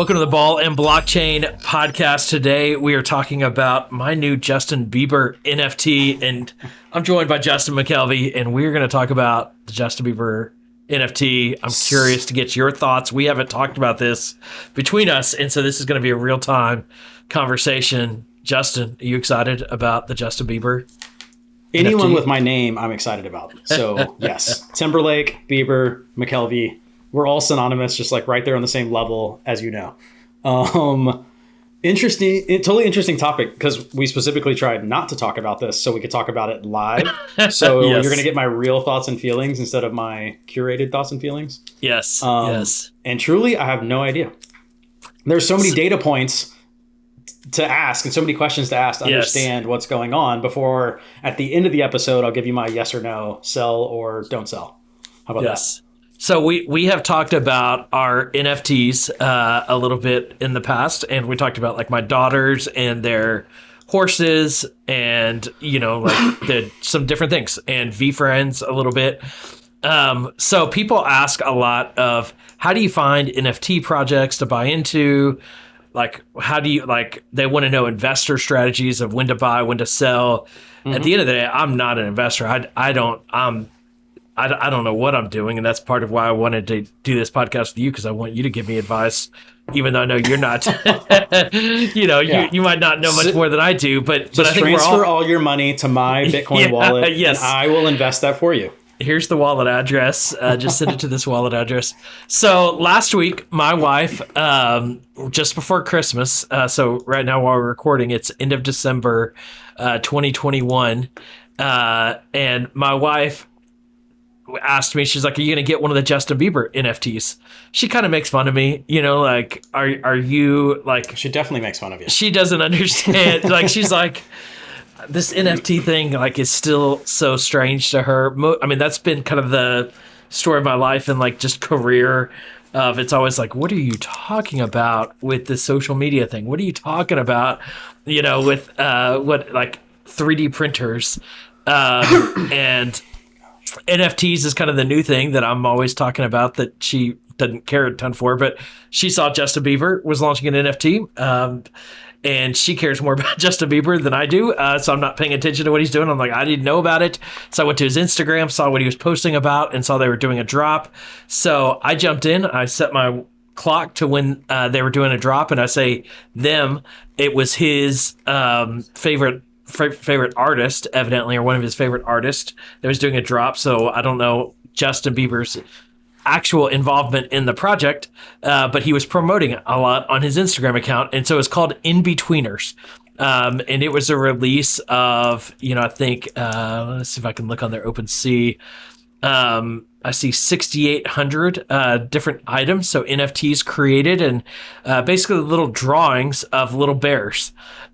Welcome to the Ball and Blockchain podcast. Today we are talking about my new Justin Bieber NFT, and I'm joined by Justin McKelvey, and we're going to talk about the Justin Bieber NFT. I'm curious to get your thoughts. We haven't talked about this between us, and so this is going to be a real-time conversation. Justin, are you excited about the Justin Bieber Anyone NFT? with my name, I'm excited about. So, yes. Timberlake, Bieber, McKelvey, we're all synonymous, just like right there on the same level, as you know. Totally interesting topic, because we specifically tried not to talk about this so we could talk about it live. So Yes. You're going to get my real thoughts and feelings instead of my curated thoughts and feelings. Yes, yes. And truly, I have no idea. There's so many data points to ask and so many questions to ask to understand what's going on before at the end of the episode, I'll give you my yes or no, sell or don't sell. How about that? So we have talked about our NFTs a little bit in the past, and we talked about like my daughters and their horses, and like some different things, and VeeFriends a little bit. So people ask a lot of, how do you find NFT projects to buy into? Like, how do you, like, they want to know investor strategies of when to buy, when to sell. Mm-hmm. At the end of the day, I'm not an investor. I don't know what I'm doing, and that's part of why I wanted to do this podcast with you, because I want you to give me advice, even though I know you're not. You might not know much more than I do, but I think transfer all your money to my Bitcoin wallet, and I will invest that for you. Here's the wallet address. Just send it to this wallet address. So last week, my wife, just before Christmas, so right now while we're recording, it's end of December 2021, and my wife asked me, she's like, are you going to get one of the Justin Bieber NFTs? She kind of makes fun of me, like, are you like... She definitely makes fun of you. She doesn't understand. Like, she's like, this NFT thing, like, is still so strange to her. I mean, that's been kind of the story of my life and like just career of, it's always like, what are you talking about with the social media thing? What are you talking about, with what, like 3D printers, and NFTs is kind of the new thing that I'm always talking about that she doesn't care a ton for, but she saw Justin Bieber was launching an NFT, and she cares more about Justin Bieber than I do, so I'm not paying attention to what he's doing. I'm like, I didn't know about it. So I went to his Instagram, saw what he was posting about, and saw they were doing a drop. So I jumped in. I set my clock to when they were doing a drop, and I say them. It was his favorite artist, evidently, or one of his favorite artists that was doing a drop. So I don't know Justin Bieber's actual involvement in the project, but he was promoting it a lot on his Instagram account. And so it's called In-Betweeners. And it was a release of, I think, let's see if I can look on their OpenSea. I see 6,800 different items, so NFTs created, and basically little drawings of little bears.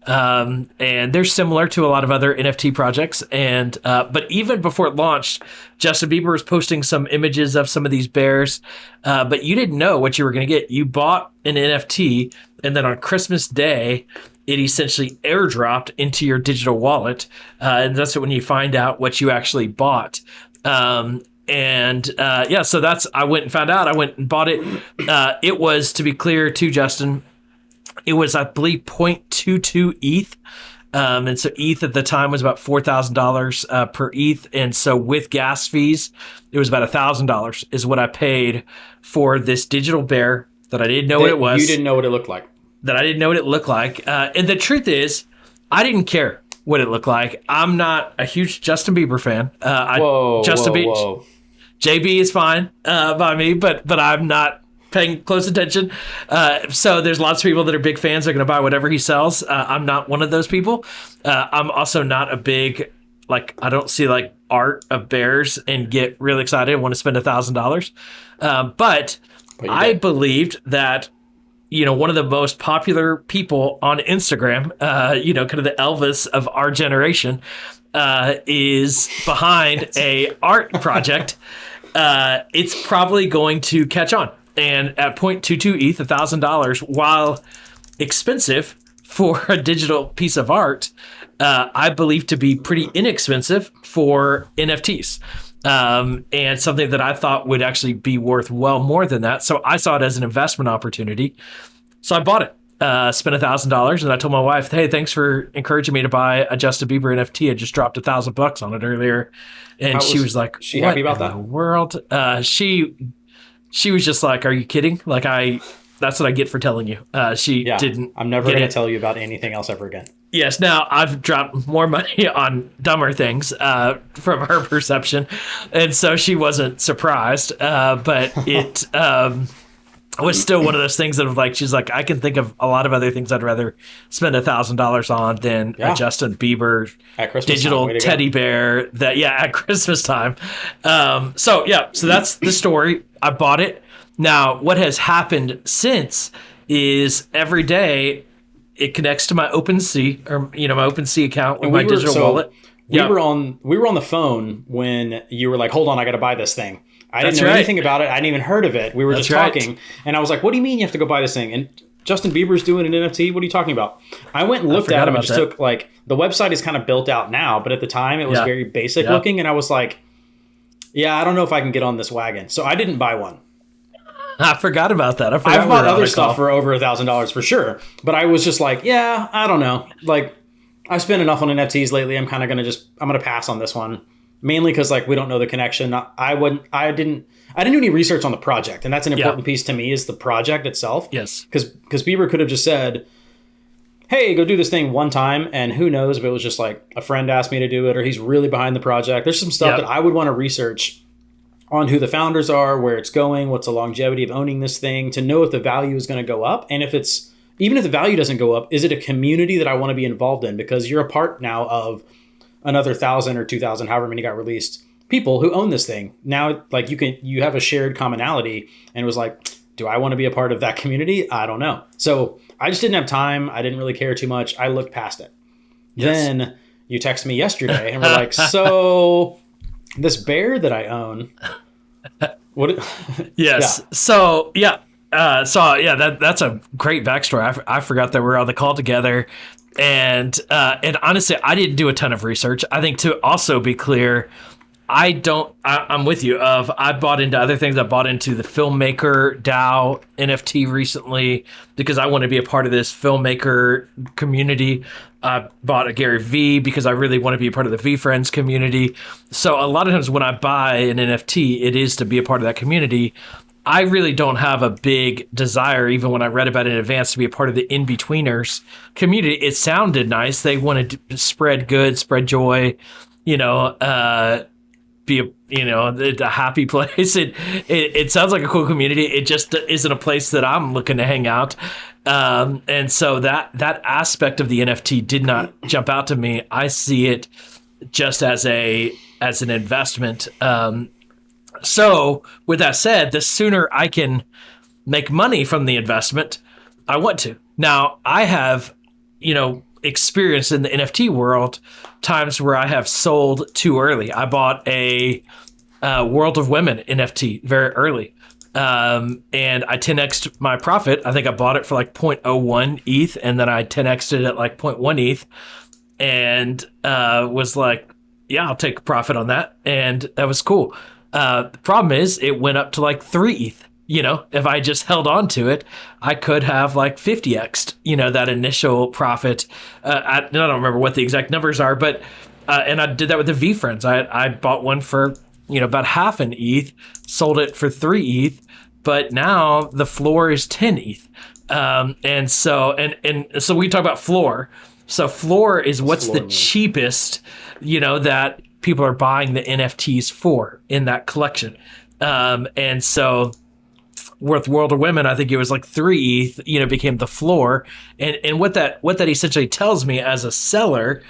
And they're similar to a lot of other NFT projects. And but even before it launched, Justin Bieber was posting some images of some of these bears, but you didn't know what you were going to get. You bought an NFT, and then on Christmas Day, it essentially airdropped into your digital wallet, and that's when you find out what you actually bought. So I went and found out. I went and bought it. It was, to be clear to Justin, it was, I believe, 0.22 ETH. And so ETH at the time was about $4,000 per ETH. And so with gas fees, it was about $1,000 is what I paid for this digital bear that I didn't know what it was. You didn't know what it looked like. That I didn't know what it looked like. And the truth is, I didn't care what it looked like. I'm not a huge Justin Bieber fan. Whoa. JB is fine by me, but I'm not paying close attention. So there's lots of people that are big fans. They're going to buy whatever he sells. I'm not one of those people. I'm also not a big, like, I don't see like art of bears and get really excited and want to spend $1,000. But I believed that, one of the most popular people on Instagram, kind of the Elvis of our generation, is behind a art project. It's probably going to catch on. And at 0.22 ETH, $1,000, while expensive for a digital piece of art, I believe to be pretty inexpensive for NFTs. And something that I thought would actually be worth well more than that. So I saw it as an investment opportunity. So I bought it. Spent $1,000, and I told my wife, "Hey, thanks for encouraging me to buy a Justin Bieber NFT. I just dropped $1,000 on it earlier," and she was like, she "What happy about in that? the world?" She was just like, "Are you kidding? Like that's what I get for telling you." She didn't. I'm never get going it. to tell you about anything else ever again. Yes, now I've dropped more money on dumber things from her perception, and so she wasn't surprised. But it was still one of those things that was like, she's like, I can think of a lot of other things I'd rather spend $1,000 on than a Justin Bieber At Christmas digital time, teddy bear that, at Christmas time. So that's the story. I bought it. Now, what has happened since is every day it connects to my OpenSea or my OpenSea account with my digital wallet. We were on the phone when you were like, "Hold on, I got to buy this thing." I didn't know anything about it. I hadn't even heard of it. We were just talking, and I was like, "What do you mean you have to go buy this thing?" And Justin Bieber's doing an NFT. What are you talking about? I went and looked at it and just took like, the website is kind of built out now, but at the time it was very basic looking, and I was like, "Yeah, I don't know if I can get on this wagon." So I didn't buy one. I forgot about that. I've bought other stuff for over $1,000 for sure, but I was just like, yeah, I don't know. Like, I spent enough on NFTs lately. I'm kind of I'm gonna pass on this one, mainly because like we don't know the connection. I didn't do any research on the project, and that's an important piece to me, is the project itself. Yes, because Bieber could have just said, "Hey, go do this thing one time," and who knows if it was just like a friend asked me to do it, or he's really behind the project. There's some stuff that I would want to research on who the founders are, where it's going, what's the longevity of owning this thing, to know if the value is going to go up. And even if the value doesn't go up, is it a community that I want to be involved in? Because you're a part now of another 1,000 or 2,000, however many got released, people who own this thing. Now, like you have a shared commonality, and it was like, do I want to be a part of that community? I don't know. So I just didn't have time. I didn't really care too much. I looked past it. Yes. Then you text me yesterday and we're like, so this bear that I own, what? Yes. Yeah. So that's a great backstory. I forgot that we're on the call together, and honestly, I didn't do a ton of research. I think, to also be clear, I'm with you. I bought into other things. I bought into the filmmaker DAO NFT recently because I want to be a part of this filmmaker community. I bought a Gary V because I really want to be a part of the V Friends community. So a lot of times when I buy an NFT, it is to be a part of that community. I really don't have a big desire, even when I read about it in advance, to be a part of the In-Betweeners community. It sounded nice. They wanted to spread good, spread joy, be a happy place. It sounds like a cool community. It just isn't a place that I'm looking to hang out. And so that aspect of the NFT did not jump out to me. I see it just as an investment. So with that said, the sooner I can make money from the investment, I want to. Now, I have, experience in the NFT world times where I have sold too early. I bought a World of Women NFT very early. And I 10x'd my profit. I think I bought it for like 0.01 ETH, and then I 10x'd it at like 0.1 ETH, and was like, yeah, I'll take a profit on that. And that was cool. The problem is it went up to like 3 ETH. If I just held on to it, I could have like 50x'd, that initial profit. I don't remember what the exact numbers are, but and I did that with the V Friends. I bought one for, about half an ETH, sold it for 3 ETH, but now the floor is 10 ETH. And so we talk about floor. So floor is what's the cheapest, that people are buying the NFTs for in that collection. And so with World of Women, I think it was like 3 ETH, became the floor. And what that essentially tells me as a seller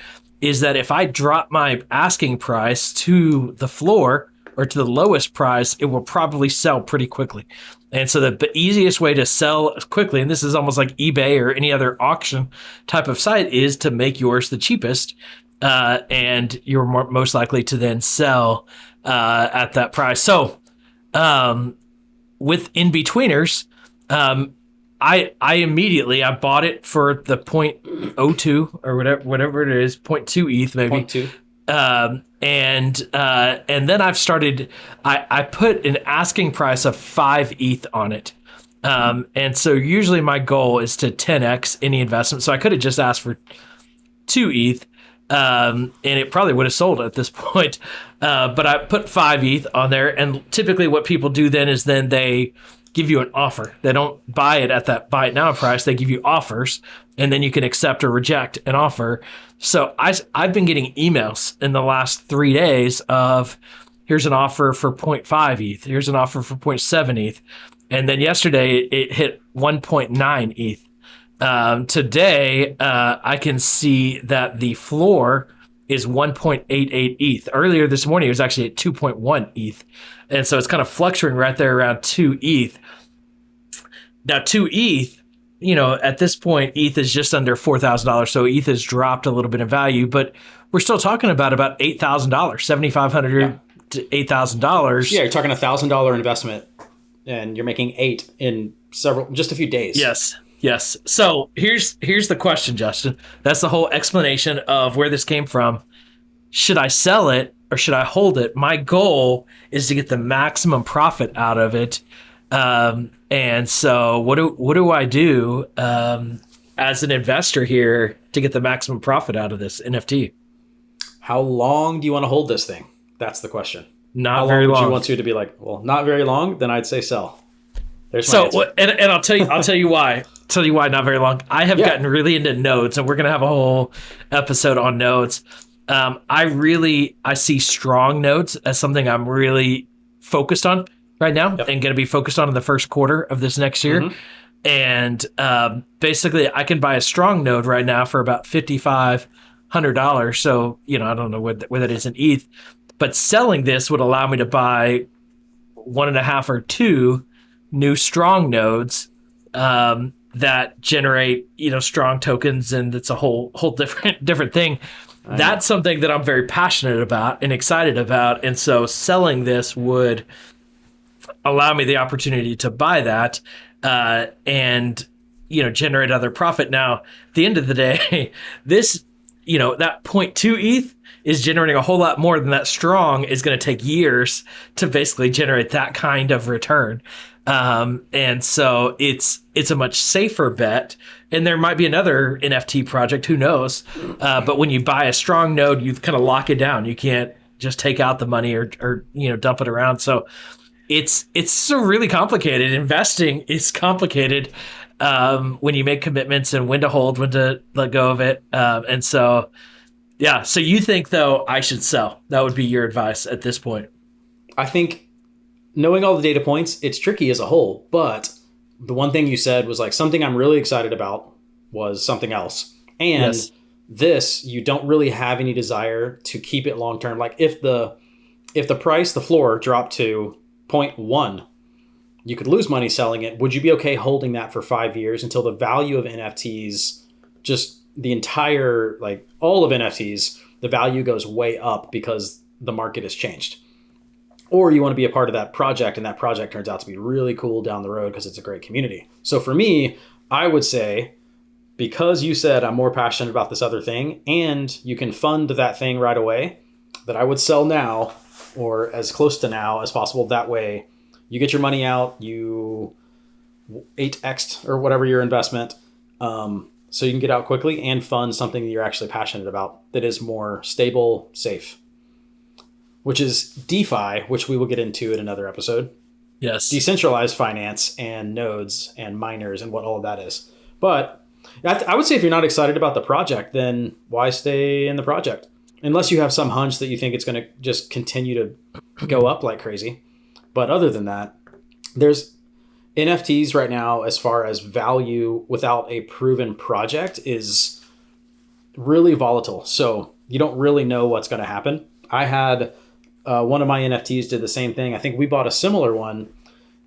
is that if I drop my asking price to the floor or to the lowest price, it will probably sell pretty quickly. And so the easiest way to sell quickly, and this is almost like eBay or any other auction type of site, is to make yours the cheapest. And you're most likely to then sell at that price. So with In-Betweeners, I immediately bought it for the 0.02 or whatever it is, 0.2 ETH maybe. 0.2. And then I've started. I put an asking price of 5 ETH on it, And so usually my goal is to 10x any investment. So I could have just asked for 2 ETH, and it probably would have sold at this point. But I put 5 ETH on there, and typically what people do then is then they give you an offer. They don't buy it at that buy it now price. They give you offers, and then you can accept or reject an offer. So I've been getting emails in the last 3 days of, here's an offer for 0.5 ETH. Here's an offer for 0.7 ETH. And then yesterday it hit 1.9 ETH. Today, I can see that the floor is 1.88 ETH. Earlier this morning, it was actually at 2.1 ETH. And so it's kind of fluctuating right there around 2 ETH. Now, 2 ETH, at this point, ETH is just under $4,000. So ETH has dropped a little bit in value, but we're still talking about $8,000, $7,500 to $8,000. Yeah, you're talking $1,000 investment, and you're making 8 in just a few days. Yes. So here's the question, Justin. That's the whole explanation of where this came from. Should I sell it or should I hold it? My goal is to get the maximum profit out of it. And so what do I do as an investor here to get the maximum profit out of this NFT? How long do you want to hold this thing? That's the question. Not very long. Would you want to be like, well, not very long? Then I'd say sell. There's my answer. And I'll tell you why. Tell you why not very long. I have gotten really into nodes, and we're gonna have a whole episode on nodes. I see strong nodes as something I'm really focused on right now, and going to be focused on in the first quarter of this next year. Mm-hmm. And basically, I can buy a strong node right now for about $5,500. So I don't know where that is in ETH, but selling this would allow me to buy 1.5 or 2 new strong nodes that generate strong tokens, and it's a whole different thing. That's something that I'm very passionate about and excited about, and so selling this would allow me the opportunity to buy that and generate other profit. Now, at the end of the day, this that 0.2 ETH is generating a whole lot more than that strong is going to take years to basically generate that kind of return. And so it's a much safer bet, and there might be another NFT project, who knows? But when you buy a strong node, you kind of lock it down. You can't just take out the money or dump it around. So it's so really complicated. Investing is complicated when you make commitments and when to hold, when to let go of it. And so, yeah. So you think, though, I should sell? That would be your advice at this point? I think, knowing all the data points, it's tricky as a whole, but the one thing you said was like, something I'm really excited about was something else. And this, you don't really have any desire to keep it long term. Like if the price, the floor dropped to 0.1, you could lose money selling it. Would you be okay holding that for 5 years until the value of NFTs, just the entire, like all of NFTs, the value goes way up because the market has changed? Or you want to be a part of that project, and that project turns out to be really cool down the road because it's a great community. So for me, I would say, because you said I'm more passionate about this other thing and you can fund that thing right away, that I would sell now, or as close to now as possible. That way you get your money out, you 8x'd or whatever your investment, so you can get out quickly and fund something that you're actually passionate about that is more stable, safe, which is DeFi, which we will get into in another episode. Yes. Decentralized finance and nodes and miners and what all of that is. But I would say if you're not excited about the project, then why stay in the project? Unless you have some hunch that you think it's going to just continue to go up like crazy. But other than that, there's NFTs right now, as far as value without a proven project, is really volatile. So you don't really know what's going to happen. I had one of my NFTs did the same thing. I think we bought a similar one.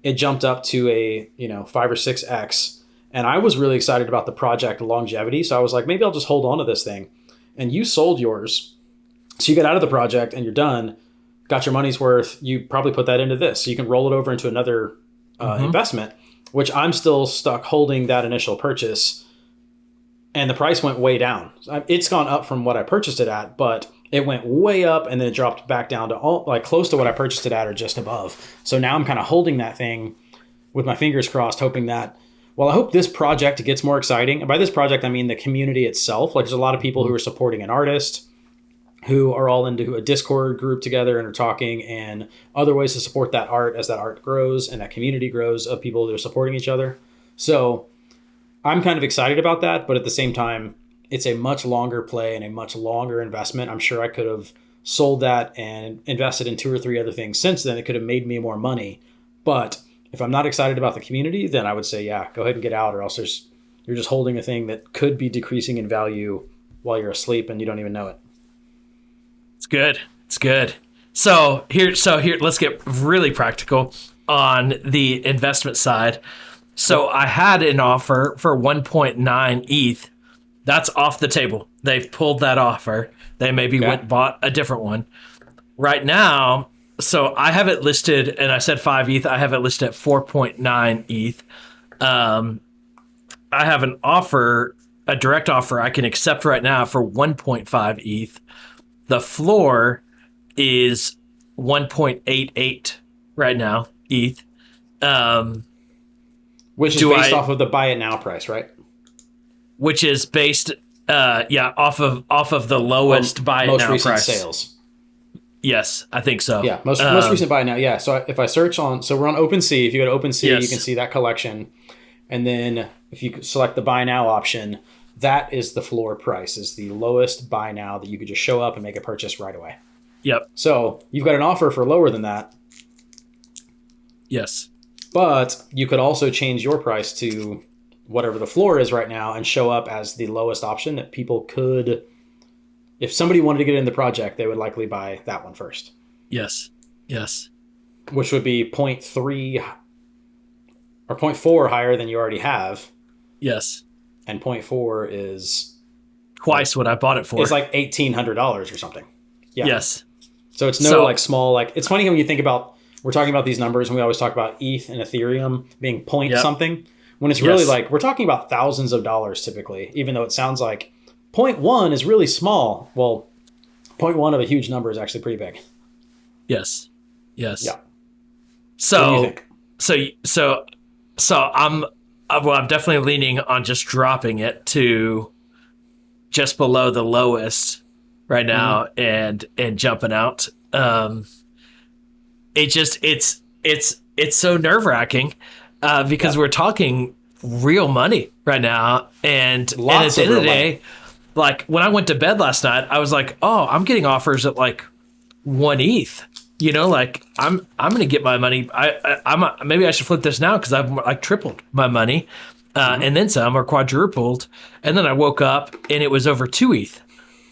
It jumped up to a 5 or 6x, and I was really excited about the project longevity. So I was like, maybe I'll just hold on to this thing. And you sold yours, so you get out of the project and you're done, got your money's worth. You probably put that into this, so you can roll it over into another investment. Which I'm still stuck holding that initial purchase, and the price went way down. It's gone up from what I purchased it at, but it went way up and then it dropped back down to close to what I purchased it at or just above. So now I'm kind of holding that thing with my fingers crossed, hoping that, well, I hope this project gets more exciting. And by this project, I mean the community itself. Like, there's a lot of people who are supporting an artist, who are all into a Discord group together and are talking, and other ways to support that art as that art grows and that community grows of people that are supporting each other. So I'm kind of excited about that, but at the same time, it's a much longer play and a much longer investment. I'm sure I could have sold that and invested in 2 or 3 other things since then. It could have made me more money. But if I'm not excited about the community, then I would say, yeah, go ahead and get out, or else you're just holding a thing that could be decreasing in value while you're asleep and you don't even know it. It's good. It's good. So here, let's get really practical on the investment side. So I had an offer for 1.9 ETH. That's off the table. They've pulled that offer. They maybe went and bought a different one. Right now, so I have it listed, and I said 5 ETH. I have it listed at 4.9 ETH. I have an offer, a direct offer I can accept right now for 1.5 ETH. The floor is 1.88 right now, ETH. Which is based off of the buy it now price, right? Which is based, off of the lowest buy it now price. Most recent sales. Yes, I think so. Yeah, most recent buy it now. Yeah, so if I search on, so we're on OpenSea. If you go to OpenSea, you can see that collection. And then if you select the buy now option, that is the floor price, is the lowest buy now that you could just show up and make a purchase right away. Yep. So you've got an offer for lower than that. Yes. But you could also change your price to whatever the floor is right now and show up as the lowest option that people could, if somebody wanted to get in the project, they would likely buy that one first. Yes. Yes. Which would be 0.3 or 0.4 higher than you already have. Yes. And 0.4 is twice what I bought it for. It's like $1,800 or something. Yeah. Yes. So it's no small, it's funny when you think about, we're talking about these numbers and we always talk about ETH and Ethereum being point something, when it's really we're talking about thousands of dollars typically, even though it sounds like 0.1 is really small. Well, 0.1 of a huge number is actually pretty big. Yes. Yes. Yeah. So, what do you think? So I'm definitely leaning on just dropping it to just below the lowest right now and jumping out. It's so nerve-wracking because we're talking real money right now, and at the end of the day, like when I went to bed last night, I was like, oh, I'm getting offers at like 1 ETH. You know, like I'm going to get my money. Maybe I should flip this now because I've like tripled my money, and then some, or quadrupled. And then I woke up and it was over 2 ETH,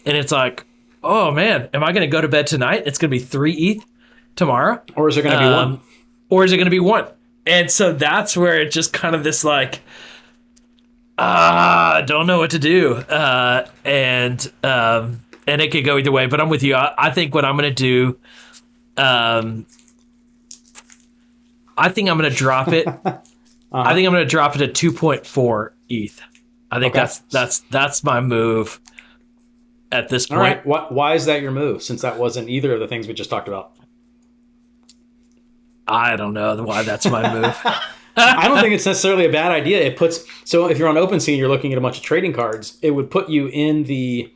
and it's like, oh man, am I going to go to bed tonight? It's going to be 3 ETH tomorrow, or is it going to be 1? Or is it going to be 1? And so that's where it just kind of this like, I don't know what to do, and it could go either way. But I'm with you. I think what I'm going to do. I think I'm going to drop it. I think I'm going to drop it at 2.4 ETH. I think that's my move at this point. All right. Why is that your move? Since that wasn't either of the things we just talked about. I don't know why that's my move. I don't think it's necessarily a bad idea. So if you're on OpenSea and you're looking at a bunch of trading cards, it would put you in the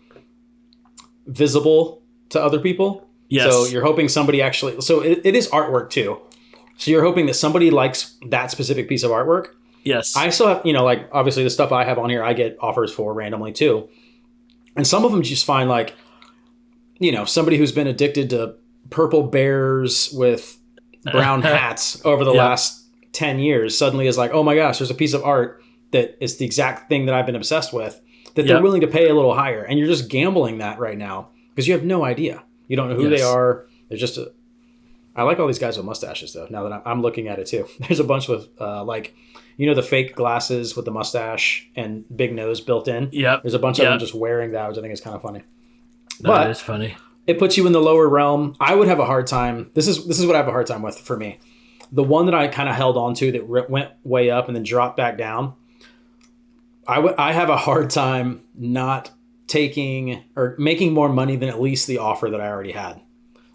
visible to other people. Yes. So you're hoping somebody actually, so it is artwork too. So you're hoping that somebody likes that specific piece of artwork. Yes. I still have, like obviously the stuff I have on here, I get offers for randomly too. And some of them just find like, somebody who's been addicted to purple bears with brown hats over the last 10 years suddenly is like, oh my gosh, there's a piece of art that is the exact thing that I've been obsessed with that they're willing to pay a little higher. And you're just gambling that right now because you have no idea. You don't know who they are. They're just I like all these guys with mustaches though. Now that I'm looking at it too, there's a bunch with the fake glasses with the mustache and big nose built in. Yeah. There's a bunch of them just wearing that, which I think is kind of funny. That is funny. It puts you in the lower realm. I would have a hard time. This is what I have a hard time with for me. The one that I kind of held on to that went way up and then dropped back down. I have a hard time not taking or making more money than at least the offer that I already had.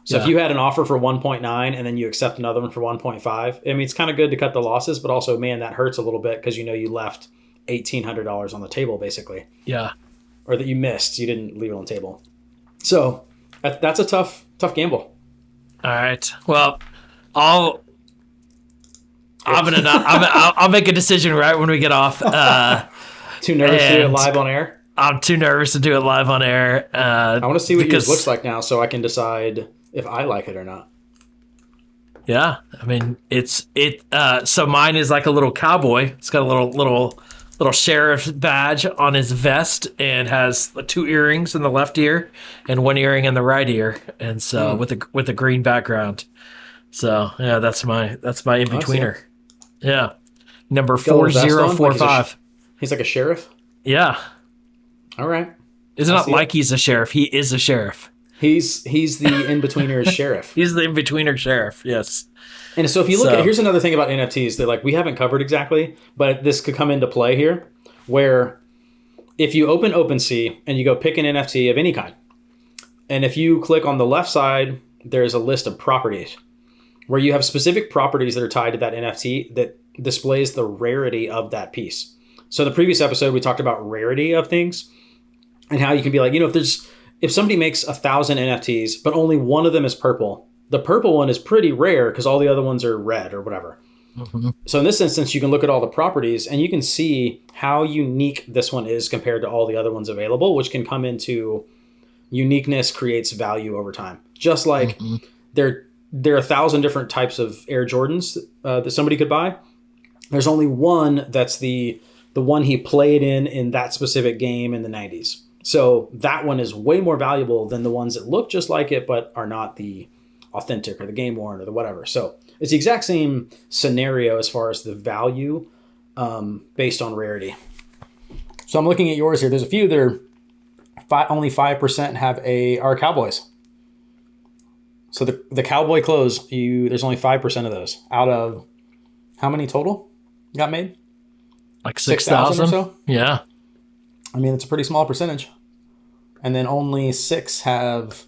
So if you had an offer for 1.9 and then you accept another one for 1.5, I mean, it's kind of good to cut the losses, but also, man, that hurts a little bit because you left $1,800 on the table basically. Yeah. Or that you missed. You didn't leave it on the table. So that's a tough gamble. All right. Well, I'll make a decision right when we get off. Too nervous to do it live on air? I'm too nervous to do it live on air. I want to see what yours looks like now so I can decide if I like it or not. Yeah. I mean, so mine is like a little cowboy. It's got a little sheriff badge on his vest and has 2 earrings in the left ear and 1 earring in the right ear. And so with a green background. So yeah, that's my in-betweener. Yeah. Number 4045. He's like a sheriff? Yeah. All right. It's not like he's a sheriff. He is a sheriff. He's the in-betweener sheriff. He's the in-betweener sheriff, yes. And so if you look at, here's another thing about NFTs that we haven't covered exactly, but this could come into play here, where if you open OpenSea and you go pick an NFT of any kind, and if you click on the left side, there's a list of properties where you have specific properties that are tied to that NFT that displays the rarity of that piece. So the previous episode, we talked about rarity of things and how you can be like, if somebody makes 1,000 NFTs, but only one of them is purple, the purple one is pretty rare because all the other ones are red or whatever. Mm-hmm. So in this instance, you can look at all the properties and you can see how unique this one is compared to all the other ones available, which can come into uniqueness creates value over time. Just like there are 1,000 different types of Air Jordans that somebody could buy. There's only one that's the one he played in that specific game in the 90s. So that one is way more valuable than the ones that look just like it, but are not the authentic or the game worn or the whatever. So it's the exact same scenario as far as the value based on rarity. So I'm looking at yours here. There's a few that are only 5% are cowboys. So the cowboy clothes, there's only 5% of those out of how many total got made? Like 6,000 or so? Yeah. I mean, it's a pretty small percentage. And then only 6 have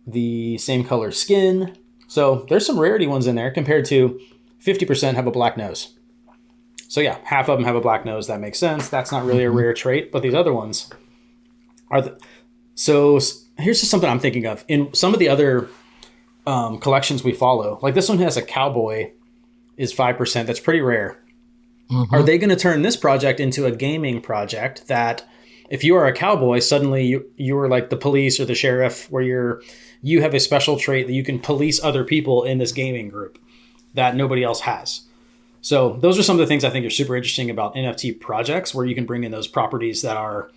the same color skin. So there's some rarity ones in there compared to 50% have a black nose. So yeah, half of them have a black nose. That makes sense. That's not really a rare trait, but these other ones are. So here's just something I'm thinking of. In some of the other collections we follow, like this one has a cowboy is 5%. That's pretty rare. Mm-hmm. Are they going to turn this project into a gaming project that if you are a cowboy, suddenly you are like the police or the sheriff where you have a special trait that you can police other people in this gaming group that nobody else has. So those are some of the things I think are super interesting about NFT projects where you can bring in those properties that are,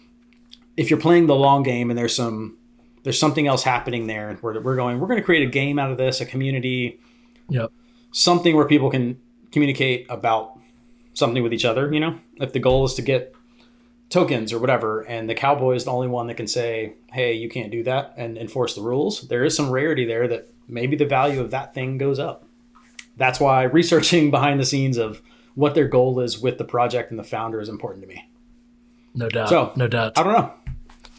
if you're playing the long game and there's something else happening there where we're going to create a game out of this, a community, something where people can communicate about something with each other, if the goal is to get tokens or whatever, and the cowboy is the only one that can say, hey, you can't do that and enforce the rules. There is some rarity there that maybe the value of that thing goes up. That's why researching behind the scenes of what their goal is with the project and the founder is important to me. No doubt. So, no doubt. I don't know.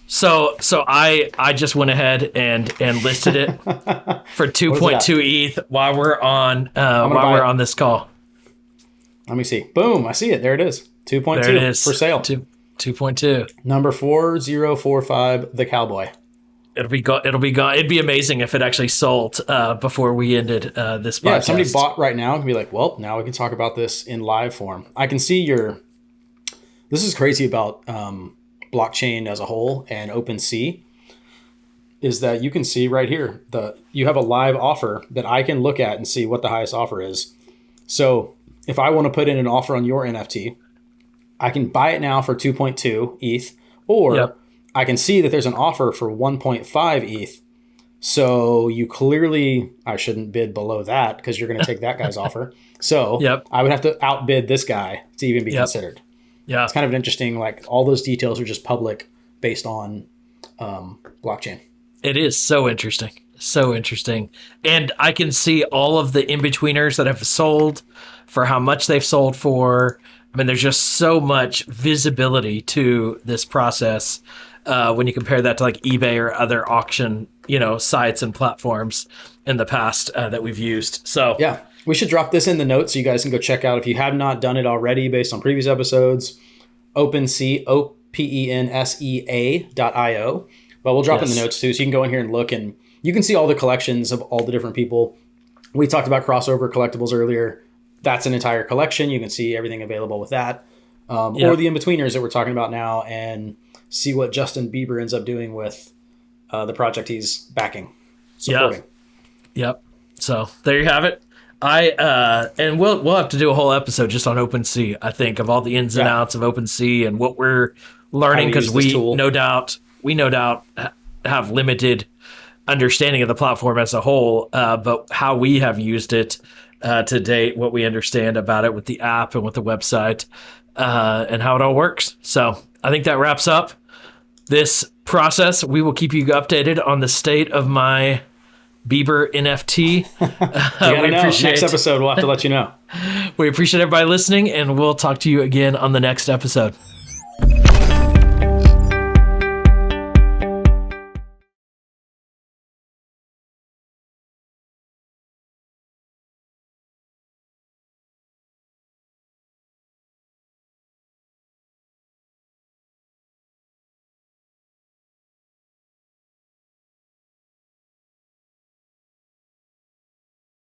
So I just went ahead and listed it for 2.2 ETH while we're on this call. Let me see. Boom! I see it. There it is. 2.2 there it is. For sale. 2.2. Number 4045, the cowboy. It'll be gone. It'd be amazing if it actually sold before we ended this podcast. Yeah, if somebody bought right now, it can be like, well, now we can talk about this in live form. I can see this is crazy about blockchain as a whole and OpenSea is that you can see right here, you have a live offer that I can look at and see what the highest offer is. So if I want to put in an offer on your NFT, I can buy it now for 2.2 ETH, or I can see that there's an offer for 1.5 ETH. So you clearly, I shouldn't bid below that because you're going to take that guy's offer. So I would have to outbid this guy to even be considered. Yeah. It's kind of interesting. Like all those details are just public based on blockchain. It is so interesting. So interesting. And I can see all of the in-betweeners that have sold for how much they've sold for. I mean, there's just so much visibility to this process when you compare that to like eBay or other auction, sites and platforms in the past that we've used. So yeah, we should drop this in the notes so you guys can go check out if you have not done it already based on previous episodes. OpenSea, OPENSEA.io. But we'll drop in the notes too, so you can go in here and look, and you can see all the collections of all the different people. We talked about crossover collectibles earlier. That's an entire collection. You can see everything available with that. Or the in-betweeners that we're talking about now, and see what Justin Bieber ends up doing with the project he's backing, supporting. Yep. So there you have it. And we'll have to do a whole episode just on OpenSea, I think, of all the ins and outs of OpenSea and what we're learning, because we no doubt have limited understanding of the platform as a whole, but how we have used it to date, what we understand about it with the app and with the website, and how it all works. So I think that wraps up this process. We will keep you updated on the state of my Bieber NFT. We appreciate next episode. We'll have to let you know. We appreciate everybody listening, and we'll talk to you again on the next episode.